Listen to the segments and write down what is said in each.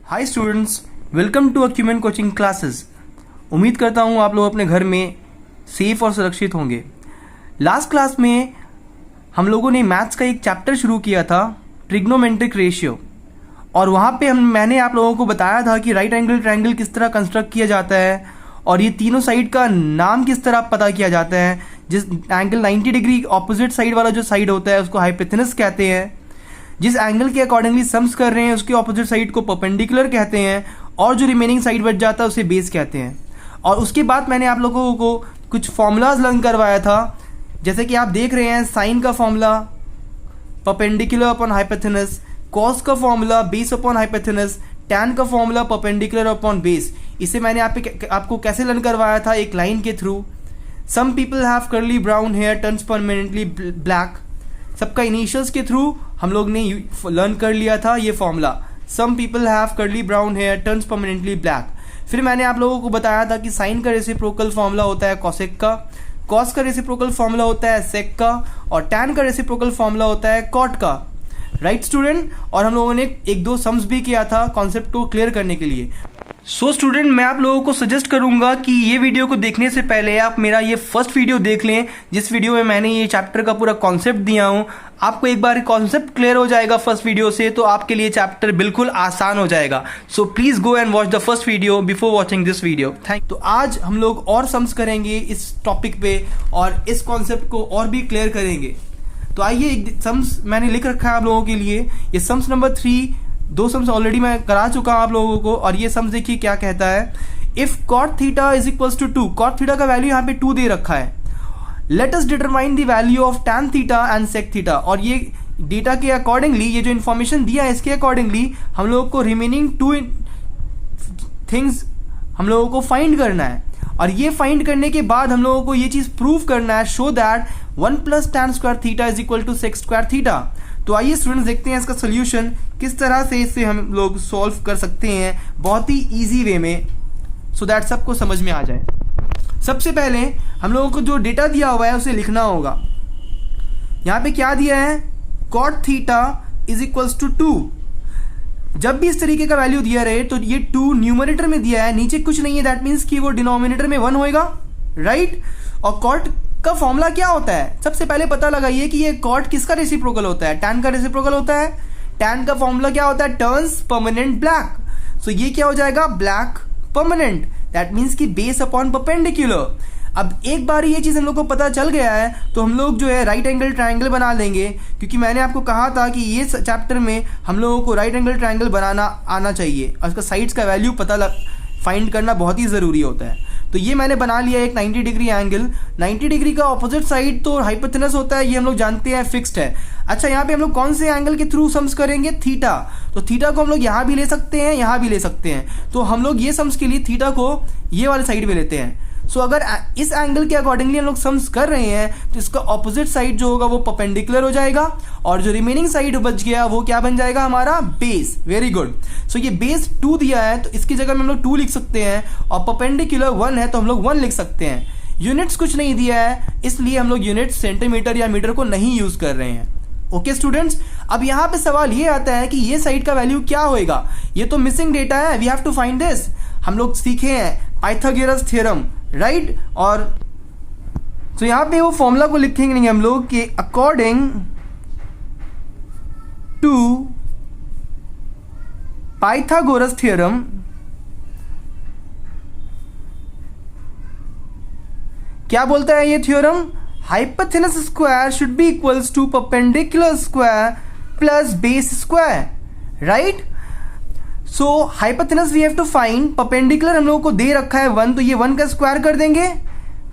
Hi students, welcome to Acument coaching classes. उम्मीद करता हूँ आप लोग अपने घर में सेफ और सुरक्षित होंगे। लास्ट क्लास में हम लोगों ने मैथ्स का एक चैप्टर शुरू किया था, ट्रिग्नोमेट्रिक रेशियो, और वहाँ पे मैंने आप लोगों को बताया था कि राइट एंगल ट्रायंगल किस तरह कंस्ट्रक्ट किया जाता है और ये तीनों साइड का नाम किस तरह पता किया जाता है। जिस एंगल 90 डिग्री ऑपोजिट साइड वाला जो साइड होता है उसको हाइपोटेनस कहते हैं। जिस एंगल के अकॉर्डिंगली सम्स कर रहे हैं उसके ऑपोजिट साइड को परपेंडिकुलर कहते हैं, और जो रिमेनिंग साइड बच जाता है उसे बेस कहते हैं। और उसके बाद मैंने आप लोगों को कुछ फॉर्मूलाज लर्न करवाया था, जैसे कि आप देख रहे हैं साइन का formula perpendicular upon hypotenuse, cos का formula base upon hypotenuse, tan का फॉर्मूला परपेंडिकुलर अपॉन बेस। इसे मैंने आपको कैसे लर्न करवाया था, एक लाइन के through. Some people have curly brown hair turns permanently black. सबका इनिशियल्स के थ्रू हम लोग ने लर्न कर लिया था ये formula, some people have curly brown hair turns permanently black. फिर मैंने आप लोगों को बताया था कि साइन का रेसिप्रोकल फॉर्मूला होता है कॉसेक का, कॉस का रेसिप्रोकल फॉर्मूला होता है सेक का, और टैन का रेसिप्रोकल फॉर्मूला होता है कॉट का। राइट स्टूडेंट, और हम लोगों ने एक दो सम्स भी किया था कॉन्सेप्ट को क्लियर करने के लिए। सो स्टूडेंट, मैं आप लोगों को सजेस्ट करूंगा कि ये वीडियो को देखने से पहले आप मेरा ये फर्स्ट वीडियो देख लें, जिस वीडियो में मैंने ये चैप्टर का पूरा कॉन्सेप्ट दिया हूँ। आपको एक बार कॉन्सेप्ट क्लियर हो जाएगा फर्स्ट वीडियो से, तो आपके लिए चैप्टर बिल्कुल आसान हो जाएगा। So please go and watch the first video before watching this video. Thank. तो आज हम लोग और सम्स करेंगे इस टॉपिक पे और इस कॉन्सेप्ट को और भी क्लियर करेंगे। तो आइए, सम्स मैंने लिख रखा है आप लोगों के लिए। ये सम्स नंबर 3, 2 सम्स ऑलरेडी मैं करा चुका हूं आप लोगों को, और ये सम्स देखिए क्या कहता है। If cot theta is equals to 2, cot theta का वैल्यू यहाँ पे 2 दे रखा है। Let us determine the value of tan theta and sec theta. और ये डेटा के अकॉर्डिंगली, ये जो इन्फॉर्मेशन दिया है इसके अकॉर्डिंगली हम लोगों को रिमेनिंग 2 थिंग्स हम लोगों को फाइंड करना है। और ये फाइंड करने के बाद हम लोगों को ये चीज प्रूव करना है, show that 1 plus tan square theta is equal to sec square theta. तो आइए स्टूडेंट्स, देखते हैं इसका सोल्यूशन किस तरह से इसे हम लोग सॉल्व कर सकते हैं बहुत ही इजी वे में, सो दैट सबको समझ में आ जाए। सबसे पहले हम लोगों को जो डेटा दिया हुआ है उसे लिखना होगा। यहां पे क्या दिया है, cot theta is equals to 2। जब भी इस तरीके का वैल्यू दिया रहे तो ये 2 न्यूमरेटर में दिया है, नीचे कुछ नहीं है, दैट मीन्स कि वो डिनोमिनेटर में 1 होएगा, राइट। और कॉट का फॉर्मूला क्या होता है, सबसे पहले पता लगाइए कि ये कॉट किसका रेसिप्रोकल होता है, टैन का रेसिप्रोकल होता है। टैन का फॉर्मूला क्या होता है, टर्न्स परमानेंट ब्लैक। सो ये क्या हो जाएगा, ब्लैक परमानेंट, दैट मीन्स कि बेस अपॉन परपेंडिकुलर। अब एक बार ये चीज हम लोग को पता चल गया है तो हम लोग जो है राइट एंगल ट्रायंगल बना लेंगे, क्योंकि मैंने आपको कहा था कि ये चैप्टर में हम लोगों को राइट एंगल ट्रायंगल बनाना आना चाहिए और उसका साइड्स का वैल्यू फाइंड करना बहुत ही जरूरी होता है। तो ये मैंने बना लिया एक 90 डिग्री एंगल। 90 डिग्री का ऑपोजिट साइड तो हाइपोटेनस होता है, ये हम लोग जानते हैं, फिक्स्ड है। अच्छा, यहाँ पे हम लोग कौन से एंगल के थ्रू सम्स करेंगे, थीटा। तो थीटा को हम लोग यहाँ भी ले सकते हैं, यहाँ भी ले सकते हैं। तो हम लोग ये सम्स के लिए थीटा को ये वाले साइड में लेते हैं। सो अगर इस एंगल के अकॉर्डिंगली हम लोग सम्स कर रहे हैं तो इसका ऑपोजिट साइड जो होगा वो परपेंडिकुलर हो जाएगा, और जो रिमेनिंग साइड बच गया वो क्या बन जाएगा, हमारा बेस। Very good. सो ये बेस 2 दिया है तो इसकी जगह में हम लोग 2 लिख सकते हैं, और परपेंडिकुलर 1 है तो हम लोग 1 लिख सकते हैं। यूनिट्स कुछ नहीं दिया है, इसलिए हम लोग यूनिट सेंटीमीटर या मीटर को नहीं यूज कर रहे हैं। ओके स्टूडेंट्स, अब यहाँ पे सवाल ये आता है कि ये साइड का वैल्यू क्या होएगा। ये तो मिसिंग डेटा है, we have to find this. हम लोग सीखे हैं पाइथागोरस थ्योरम, राइट। और तो यहां पे वो फॉर्मूला को लिखेंगे नहीं हम लोग कि अकॉर्डिंग टू पाइथागोरस थ्योरम क्या बोलता है ये theorem, hypotenuse square should be equals to perpendicular square plus base square, right. So hypotenuse we have to find, perpendicular हम लोगों को दे रखा है 1, तो ये 1 का स्क्वायर कर देंगे।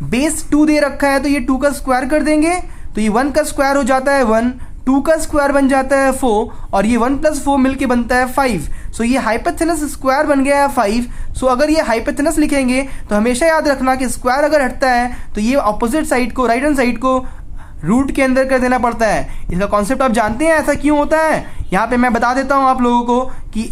बेस 2 दे रखा है तो ये 2 का स्क्वायर कर देंगे, तो ये 1 का स्क्वायर हो जाता है 1, 2 का स्क्वायर बन जाता है 4, और ये 1 प्लस 4 मिलके बनता है 5। सो ये हाइपोटेनस स्क्वायर बन गया है 5। सो अगर ये हाइपोटेनस लिखेंगे तो हमेशा याद रखना कि स्क्वायर अगर हटता है तो ये ऑपोजिट साइड को, राइट हैंड साइड को रूट के अंदर कर देना पड़ता है। इसका कॉन्सेप्ट आप जानते हैं ऐसा क्यों होता है, यहाँ पे मैं बता देता हूँ आप लोगों को कि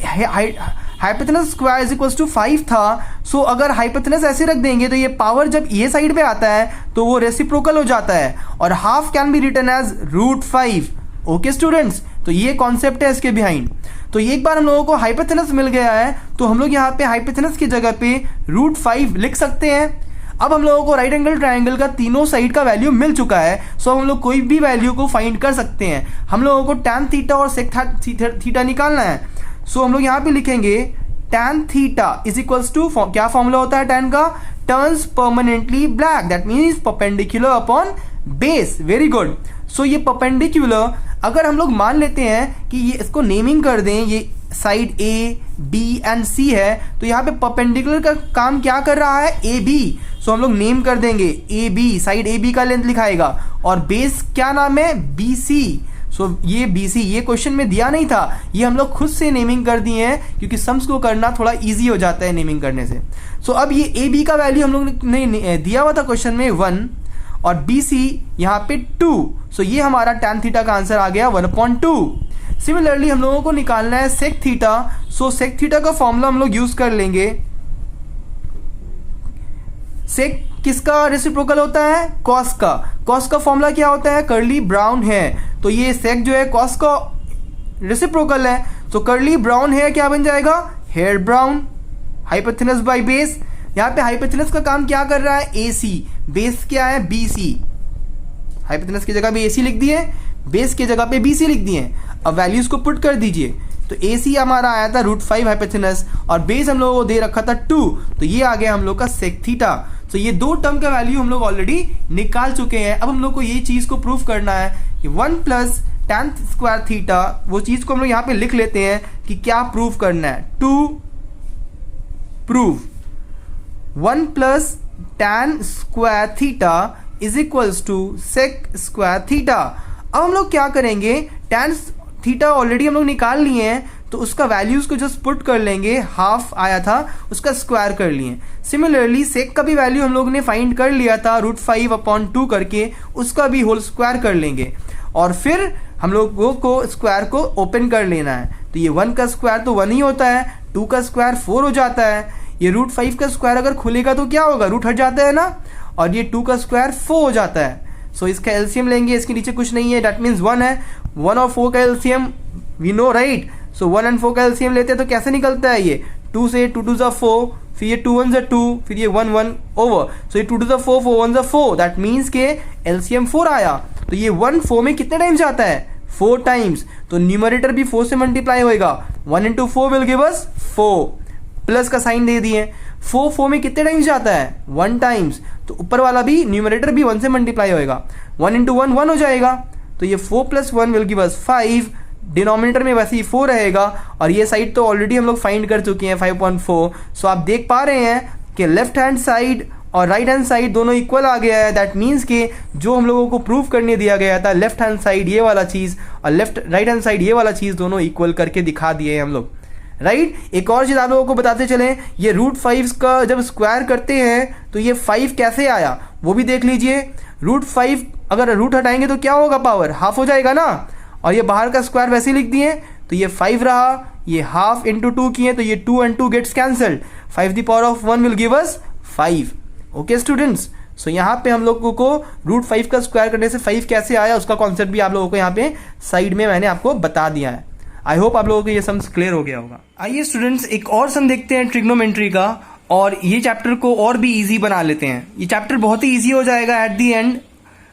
hypotenuse square is equals to 5 था। सो अगर हाइपोटेनस ऐसे रख देंगे तो ये पावर जब ये साइड पे आता है तो वो रेसिप्रोकल हो जाता है, और half can be written as √5। Okay students, तो ये कॉन्सेप्ट है इसके बिहाइंड। तो एक बार हम लोगों को हाइपोथेनस मिल गया है, तो हम लोग यहाँ पे हाइपोथेनस की जगह पे √5 लिख सकते हैं। अब हम लोगों को राइट एंगल ट्राइंगल का तीनों साइड का वैल्यू मिल चुका है, सो हम लोग कोई भी वैल्यू को फाइंड कर सकते हैं। हम लोगों को tan थीटा और sec थीटा निकालना है, सो हम लोग यहाँ पे लिखेंगे tan theta is equals to, क्या फॉर्मूला होता है tan का, turns permanently black, that means perpendicular upon base. Very good. So ये परपेंडिकुलर, अगर हम लोग मान लेते हैं कि ये इसको नेमिंग कर दें, ये साइड ए बी एंड सी है, तो यहाँ पे परपेंडिकुलर का काम क्या कर रहा है, ए बी। सो हम लोग नेम कर देंगे A B, side A B का लेंथ लिखाएगा, और बेस क्या नाम है, बी सी। सो ये बी सी, ये क्वेश्चन में दिया नहीं था, ये हम लोग खुद से नेमिंग कर दिए हैं, क्योंकि सम्स को करना थोड़ा इजी हो जाता है नेमिंग करने से। सो अब ये ए बी का वैल्यू हम लोग ने दिया हुआ था क्वेश्चन में 1, और बी सी यहाँ पे 2। सो ये हमारा tan थीटा का आंसर आ गया 1/2। सिमिलरली हम लोगों को निकालना है sec थीटा। सो sec थीटा का फॉर्मूला हम लोग यूज कर लेंगे। sec किसका रेसिप्रोकल होता है, cos का। cos का फॉर्मूला क्या होता है, कर्ली ब्राउन है, तो ये sec जो है cos का रेसिप्रोकल है, तो कर्ली ब्राउन है क्या बन जाएगा, हेयर ब्राउन। हाइपोथेनस बाय बेस, यहाँ पे हाइपोथेनस का काम क्या कर रहा है, AC, बेस क्या है, BC। हाइपोथेनस की जगह पे AC लिख दिए, बेस की जगह पे BC लिख दिए। अब वैल्यूज को पुट कर दीजिए, तो AC हमारा आया था √5 हाइपोथेनस, और बेस हम लोगों को दे रखा था 2, तो ये आ गया हम लोग का sec थीटा। तो ये दो टर्म का वैल्यू हम लोग ऑलरेडी निकाल चुके हैं। अब हम लोग को ये चीज को प्रूफ करना है कि 1 + tan स्क्वायर थीटा, वो चीज को हम लोग यहाँ पे लिख लेते हैं कि क्या प्रूफ करना है, to prove 1 + tan square theta is equals to sec square theta. अब हम लोग क्या करेंगे, tan थीटा ऑलरेडी हम लोग निकाल लिए हैं, तो उसका वैल्यूज को जस्ट पुट कर लेंगे, हाफ आया था उसका स्क्वायर कर लिए। सिमिलरली सेक का भी वैल्यू हम लोग ने फाइंड कर लिया था √5/2 करके, उसका भी होल स्क्वायर कर लेंगे, और फिर हम लोगों को स्क्वायर को ओपन कर लेना है। तो ये 1 का स्क्वायर तो 1 ही होता है, 2 का स्क्वायर 4 हो जाता है, ये √5 का स्क्वायर अगर खुलेगा तो क्या होगा, रूट हट जाता है ना, और ये 2 का स्क्वायर 4 हो जाता है। सो इसका एलसीएम लेंगे, इसके नीचे कुछ नहीं है, दैट मीन्स 1 है। 1 और 4 का एलसीएम वी नो राइट, सो 1 और 4 का एलसीएम लेते हैं तो कैसे निकलता है, ये 2 से 2 2 4, फिर ये 2 1 2, फिर ये 1 1 ओवर, सो ये 2 2 4 4 1 4, दैट मीन्स के एलसीएम 4 आया। तो ये 1 4 में कितने टाइम्स आता है, 4 टाइम्स, तो न्यूमरेटर भी 4 से मल्टीप्लाई होएगा, 1 × 4 विल गिव अस 4, प्लस का साइन दे दिए। 4 4 में कितने टाइम्स जाता है, 1 टाइम्स, तो ऊपर वाला भी न्यूमरेटर भी 1 से मल्टीप्लाई होएगा, 1 × 1 1 हो जाएगा, तो ये 4 + 1 विल गिव अस 5, डिनोमिनेटर में वैसे ही 4 रहेगा, और ये साइड तो ऑलरेडी हम लोग फाइंड कर चुके हैं 5.4। सो आप देख पा रहे हैं कि लेफ्ट हैंड साइड और राइट हैंड साइड दोनों इक्वल आ गया है, दैट मीन्स कि जो हम लोगों को प्रूफ करने दिया गया था, लेफ्ट हैंड साइड ये वाला चीज़ और राइट हैंड साइड ये वाला चीज़ दोनों इक्वल करके दिखा दिए हैं हम लोग, राइट। एक और चीज़ आप लोगों को बताते चलें, ये √5 का जब स्क्वायर करते हैं तो ये 5 कैसे आया वो भी देख लीजिए। √5 अगर रूट हटाएंगे तो क्या होगा, पावर हाफ हो जाएगा ना, और ये बाहर का स्क्वायर वैसे ही लिख दिए, तो ये 5 रहा, ये हाफ × 2 किए तो ये 2 and 2 gets cancelled, 5⁻1 will give us 5। Okay students, so यहाँ पे हम लोगों को √5 का स्क्वायर करने से 5 कैसे आया उसका कॉन्सेप्ट भी आप लोगों को यहाँ पे साइड में मैंने आपको बता दिया है। आई होप आप लोगों को ये सम्स क्लियर हो गया होगा। आइए स्टूडेंट्स एक और सम देखते हैं ट्रिग्नोमेट्री का, और ये चैप्टर को और भी इजी बना लेते हैं। ये चैप्टर बहुत ही इजी हो जाएगा एट दी एंड,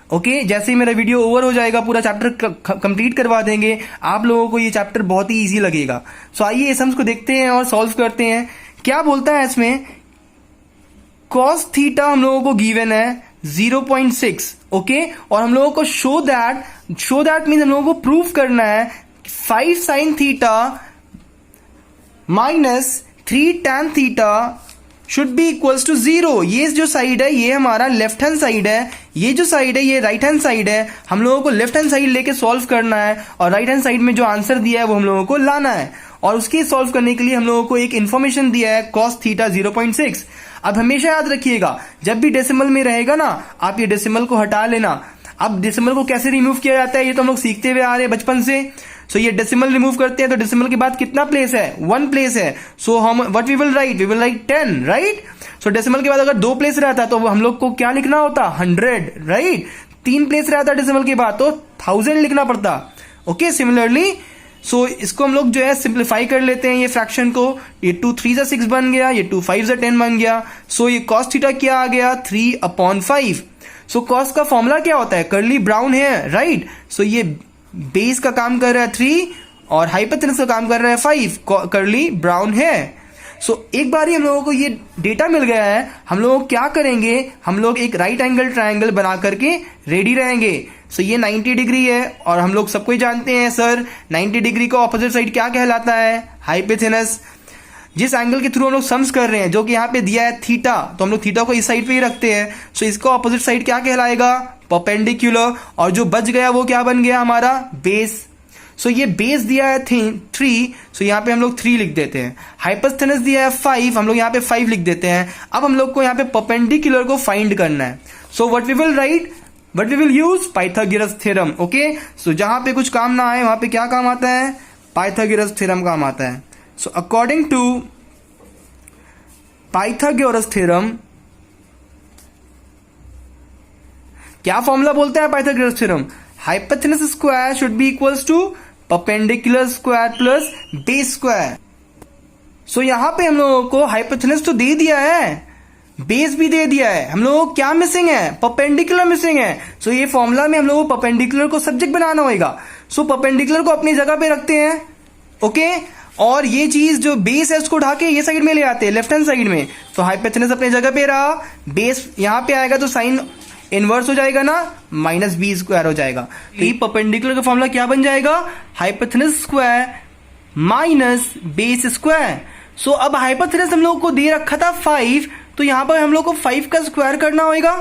ओके। जैसे ही मेरा वीडियो ओवर हो जाएगा पूरा चैप्टर कंप्लीट करवा देंगे, आप लोगों को ये चैप्टर बहुत ही इजी लगेगा। सो आइए ये सम्स को देखते हैं और सॉल्व करते हैं। क्या बोलता है इसमें, cos थीटा हम लोगों को गिवन है 0.6, ओके, और हम लोगों को शो दैट मीन्स हम लोगों को प्रूफ करना है 5 sin theta -3 tan theta should be equals to 0। ये जो साइड है ये हमारा लेफ्ट हैंड साइड है, ये जो साइड है ये राइट हैंड साइड है। हम लोगों को लेफ्ट हैंड साइड लेके सॉल्व करना है, और राइट हैंड साइड में जो आंसर दिया है वो हम लोगों को लाना है, और उसके सॉल्व करने के लिए हम लोगों को एक इन्फॉर्मेशन दिया है cos थीटा 0.6। अब हमेशा याद रखिएगा, जब भी डेसिमल में रहेगा ना, आप ये डेसिमल को हटा लेना। अब डेसिमल को कैसे रिमूव किया जाता है ये तो हम लोग सीखते हुए आ रहे हैं बचपन से। सो ये डेसिमल रिमूव करते हैं तो डेसिमल के बाद कितना प्लेस है, 1 प्लेस है। सो हम what we will write 10, right. So decimal के बाद अगर 2 प्लेस रहता तो हम लोग को क्या लिखना होता, 100, राइट। 3 प्लेस रहता डेसिमल के बाद तो 1000 लिखना पड़ता, ओके। सिमिलरली सो इसको हम लोग जो है सिंप्लीफाई कर लेते हैं ये फ्रैक्शन को। ये 2 3 जा 6 बन गया, ये 2 5 जा 10 बन गया। सो ये cos थीटा क्या आ गया 3/5। सो cos का फॉर्मूला क्या होता है, कर्ली ब्राउन है, राइट। सो ये बेस का काम कर रहा है 3 और हाइपोटेनस का काम कर रहा है 5, कर्ली ब्राउन है। सो एक बार ही हम लोगों को ये डेटा मिल गया है, हम लोग क्या करेंगे, हम लोग एक राइट एंगल ट्रायंगल बना करके रेडी रहेंगे। सो ये 90 डिग्री है और हम लोग सबको ही जानते हैं सर 90 डिग्री का ऑपोजिट साइड क्या कहलाता है, हाइपोटेनस। जिस एंगल के थ्रू हम लोग सम्स कर रहे हैं जो कि यहाँ पे दिया है थीटा, तो हम लोग थीटा को इस साइड पे ही रखते हैं। सो इसका ऑपोजिट साइड क्या कहलाएगा, परपेंडिकुलर, और जो बच गया वो क्या बन गया हमारा, बेस। सो ये बेस दिया है 3, सो यहाँ पे हम लोग 3 लिख देते हैं। हाइपोटेनस दिया है 5, हम लोग यहाँ पे 5 लिख देते हैं। अब हम लोग को यहाँ पे परपेंडिकुलर को फाइंड करना है। So what we will write, but we will use Pythagoras theorem. Okay, so जहां पे कुछ काम ना आए वहां पे क्या काम आता है, पाइथागोरस थ्योरम काम आता है। So according to Pythagoras theorem, क्या फॉर्मूला बोलता है Pythagoras theorem, hypotenuse square should be equals to perpendicular square plus base square. So यहां पे हम लोगों को हाइपोटेनस तो दे दिया है, बेस भी दे दिया है, हम लोगों को क्या मिसिंग है, परपेंडिकुलर मिसिंग है। सो ये फॉर्मूला में हम लोगों को परपेंडिकुलर को सब्जेक्ट बनाना होगा। सो परपेंडिकुलर को अपनी जगह पे रखते हैं, ओके, और ये चीज जो बेस है उसको उठा के ये साइड में ले आते हैं, लेफ्ट हैंड साइड में। तो हाइपोटेनस अपनी जगह पे रहा, बेस यहां पे आएगा तो साइन इनवर्स हो जाएगा ना, -b स्क्वायर हो जाएगा। तो ये परपेंडिकुलर का फॉर्मूला क्या बन जाएगा, hypotenuse square minus base square. So अब हाइपोटेनस हम लोग को दे रखा था 5, तो यहां पर हम लोग को 5 का स्क्वायर करना होगा,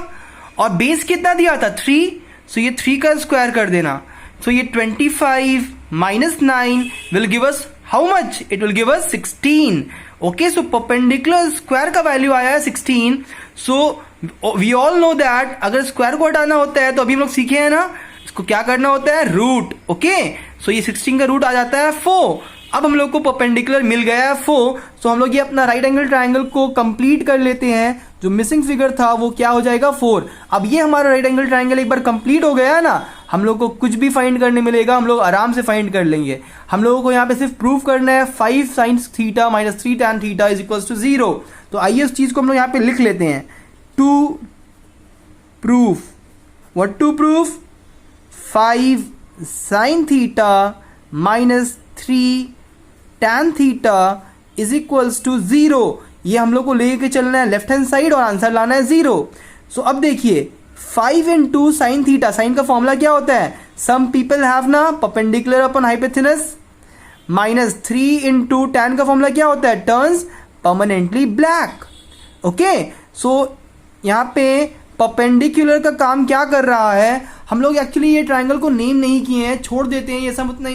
और बेस कितना दिया था 3, सो ये 3 का स्क्वायर कर देना। सो ये 25 minus 9 will give us how much, it will give us 16। Okay, so perpendicular square का वैल्यू आया है 16। So we all know that अगर स्क्वायर को हटाना होता है तो अभी हम लोग सीखे हैं ना, इसको क्या करना होता है, रूट। ओके, सो ये 16 का रूट आ जाता है 4। अब हम लोग को परपेंडिकुलर मिल गया है 4। सो हम लोग ये अपना राइट एंगल ट्रायंगल को कंप्लीट कर लेते हैं। जो मिसिंग फिगर था वो क्या हो जाएगा 4। अब ये हमारा राइट एंगल ट्रायंगल एक बार कंप्लीट हो गया है ना, हम लोग को कुछ भी फाइंड करने मिलेगा, हम लोग आराम से फाइंड कर लेंगे। हम लोगों को यहाँ पे सिर्फ प्रूफ करना है 5 sin theta minus 3 tan theta is equal to 0। तो आइए उस चीज को हम लोग यहाँ पे लिख लेते हैं, to proof, what to proof, 5 sin theta minus 3 tan theta is equals to 0। ये हम लोग को लेके चलना है लेफ्ट हैंड साइड और आंसर लाना है 0। सो अब देखिए 5 into sin थीटा, साइन का फॉर्मूला क्या होता है, सम पीपल हैव ना perpendicular upon hypotenuse, minus 3 into tan का फॉर्मूला क्या होता है, turns permanently black. Okay, so यहाँ पे परपेंडिकुलर का काम क्या कर रहा है, हम लोग एक्चुअली ये ट्रायंगल को नेम नहीं किए हैं, छोड़ देते हैं, ये सब उतना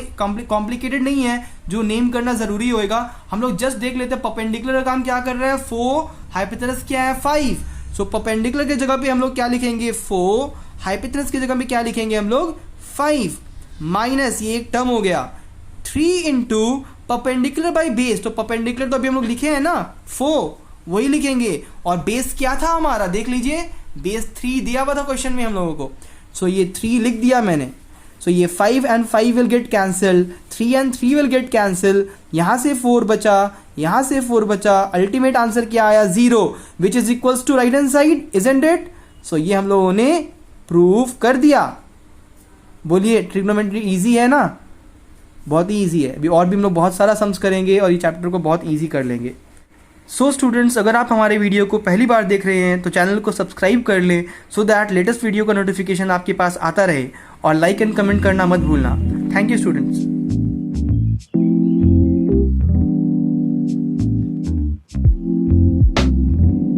कॉम्प्लिकेटेड नहीं है जो नेम करना जरूरी होएगा। हम लोग जस्ट देख लेते हैं परपेंडिकुलर का काम क्या कर रहा है 4, हाइपोटेनस क्या है 5। सो परपेंडिकुलर की जगह पे हम लोग क्या लिखेंगे 4, हाइपोटेनस की जगह पे क्या लिखेंगे हम लोग 5, माइनस ये एक टर्म हो गया 3 इंटू परपेंडिकुलर बाई बेस। तो परपेंडिकुलर तो अभी हम लोग लिखे हैं ना 4, वही लिखेंगे, और बेस क्या था हमारा देख लीजिए, बेस 3 दिया हुआ था क्वेश्चन में हम लोगों को। सो ये 3 लिख दिया मैंने। सो ये 5 and 5 will get cancel, 3 and 3 will get cancel, यहां से 4 बचा, यहां से 4 बचा, अल्टीमेट आंसर क्या आया 0, which is equals to right hand side, isn't it. So ये हम लोगों ने प्रूफ कर दिया। बोलिए ट्रिग्नोमेट्री इजी है ना, बहुत ही इजी है। अभी और भी हम लोग बहुत सारा सम्स करेंगे और ये चैप्टर को बहुत इजी कर लेंगे। सो स्टूडेंट्स, अगर आप हमारे वीडियो को पहली बार देख रहे हैं तो चैनल को सब्सक्राइब कर लें, सो दैट लेटेस्ट वीडियो का नोटिफिकेशन आपके पास आता रहे, और लाइक एंड कमेंट करना मत भूलना। Thank you students.